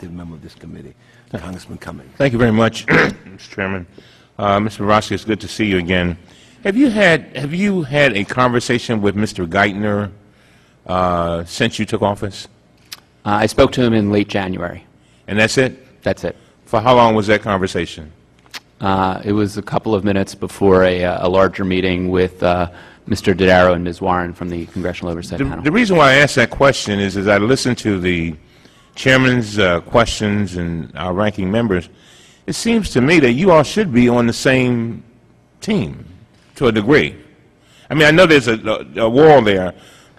active member of this committee, Congressman Cummings. Thank you very much, Mr. Chairman. Mr. Borowski, it's good to see you again. Have you had a conversation with Mr. Geithner since you took office? I spoke to him in late January. And that's it? That's it. For how long was that conversation? It was a couple of minutes before a larger meeting with Mr. Dodaro and Ms. Warren from the Congressional Oversight Panel. The reason why I asked that question is as I listened to the Chairman's questions and our ranking members, it seems to me that you all should be on the same team to a degree. I mean, I know there's a wall there,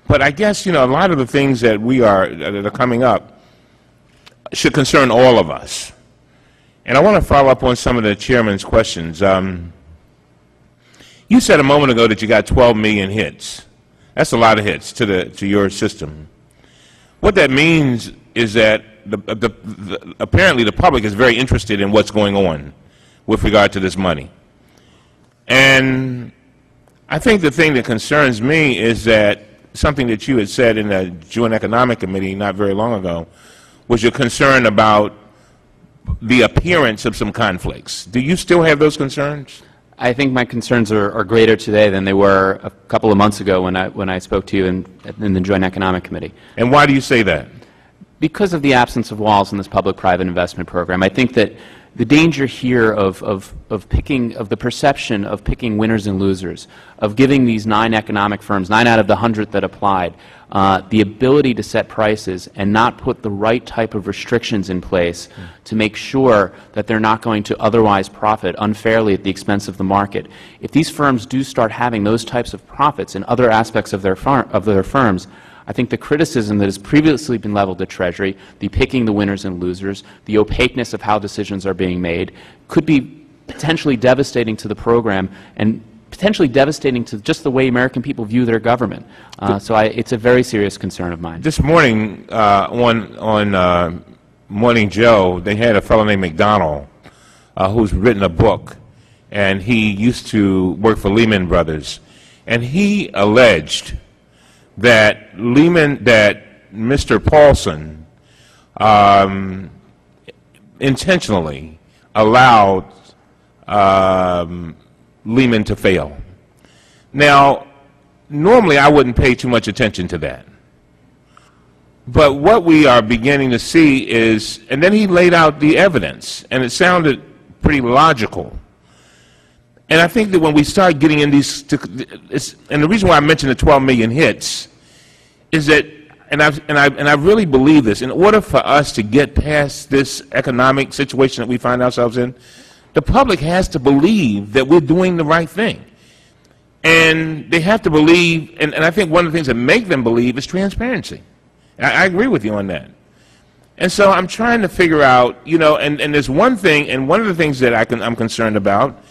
but I guess, a lot of the things that that are coming up should concern all of us. And I want to follow up on some of the Chairman's questions. You said a moment ago that you got 12 million hits. That's a lot of hits to your system. What that means is that apparently the public is very interested in what's going on with regard to this money. And I think the thing that concerns me is that something that you had said in the Joint Economic Committee not very long ago was your concern about the appearance of some conflicts. Do you still have those concerns? I think my concerns are greater today than they were a couple of months ago when I spoke to you in the Joint Economic Committee. And why do you say that? Because of the absence of walls in this public-private investment program. I think that the danger here of the perception of picking winners and losers, of giving these 9 economic firms, 9 out of the 100 that applied, the ability to set prices and not put the right type of restrictions in place to make sure that they're not going to otherwise profit unfairly at the expense of the market. If these firms do start having those types of profits in other aspects of their firms, I think the criticism that has previously been leveled at Treasury, the picking the winners and losers, the opaqueness of how decisions are being made, could be potentially devastating to the program and potentially devastating to just the way American people view their government. So it's a very serious concern of mine. This morning on Morning Joe, they had a fellow named McDonald who's written a book, and he used to work for Lehman Brothers, and he alleged that Mr. Paulson intentionally allowed Lehman to fail. Now, normally I wouldn't pay too much attention to that. But what we are beginning to see is, and then he laid out the evidence, and it sounded pretty logical. And I think that when we start getting in these, and the reason why I mentioned the 12 million hits is that, and I really believe this, in order for us to get past this economic situation that we find ourselves in, the public has to believe that we're doing the right thing. And they have to believe, and I think one of the things that make them believe is transparency. I agree with you on that. And so I'm trying to figure out, and there's one thing, and one of the things that I'm concerned about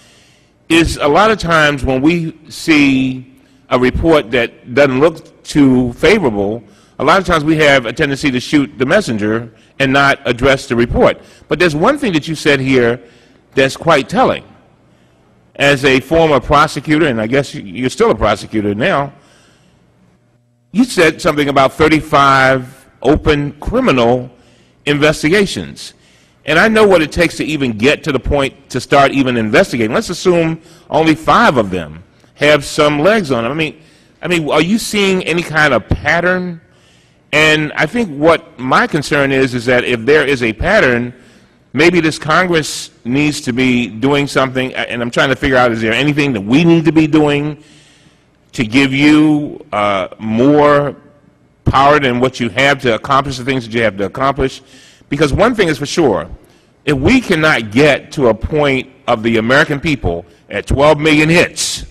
is a lot of times when we see a report that doesn't look too favorable, a lot of times we have a tendency to shoot the messenger and not address the report. But there's one thing that you said here that's quite telling. As a former prosecutor, and I guess you're still a prosecutor now, you said something about 35 open criminal investigations. And I know what it takes to even get to the point to start even investigating. Let's assume only 5 of them have some legs on them. I mean, are you seeing any kind of pattern? And I think what my concern is that if there is a pattern, maybe this Congress needs to be doing something, and I'm trying to figure out, is there anything that we need to be doing to give you more power than what you have to accomplish the things that you have to accomplish? Because one thing is for sure, if we cannot get to a point of the American people at 12 million hits,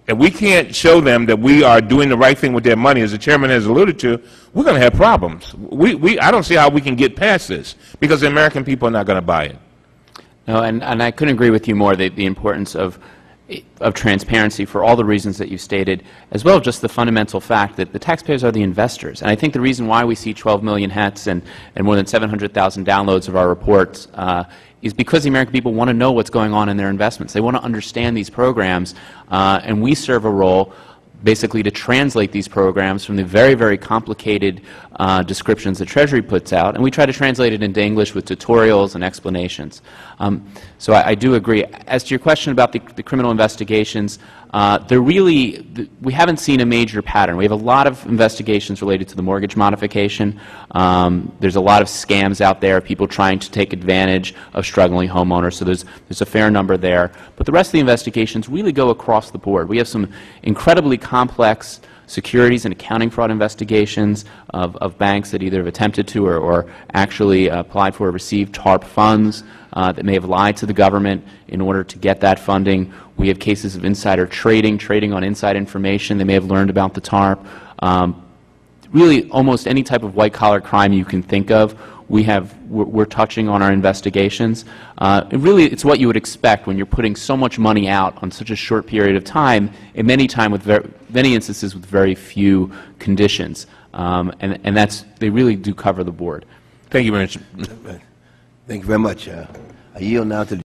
if we can't show them that we are doing the right thing with their money, as the chairman has alluded to, we're going to have problems. I don't see how we can get past this, because the American people are not going to buy it. No, and I couldn't agree with you more, the importance of transparency for all the reasons that you stated, as well as just the fundamental fact that the taxpayers are the investors. And I think the reason why we see 12 million hits and more than 700,000 downloads of our reports is because the American people want to know what's going on in their investments. They want to understand these programs, and we serve a role basically to translate these programs from the very, very complicated descriptions that Treasury puts out, and we try to translate it into English with tutorials and explanations. So I do agree. As to your question about the criminal investigations, we haven't seen a major pattern. We have a lot of investigations related to the mortgage modification. There's a lot of scams out there, people trying to take advantage of struggling homeowners, so there's a fair number there. But the rest of the investigations really go across the board. We have some incredibly complex securities and accounting fraud investigations of banks that either have attempted to or actually applied for or received TARP funds that may have lied to the government in order to get that funding. We have cases of insider trading on inside information they may have learned about the TARP. Really, almost any type of white-collar crime you can think of, we're touching on our investigations. Really, it's what you would expect when you're putting so much money out on such a short period of time, and many instances with very few conditions. And they really do cover the board. Thank you very much. Thank you very much. I yield now to the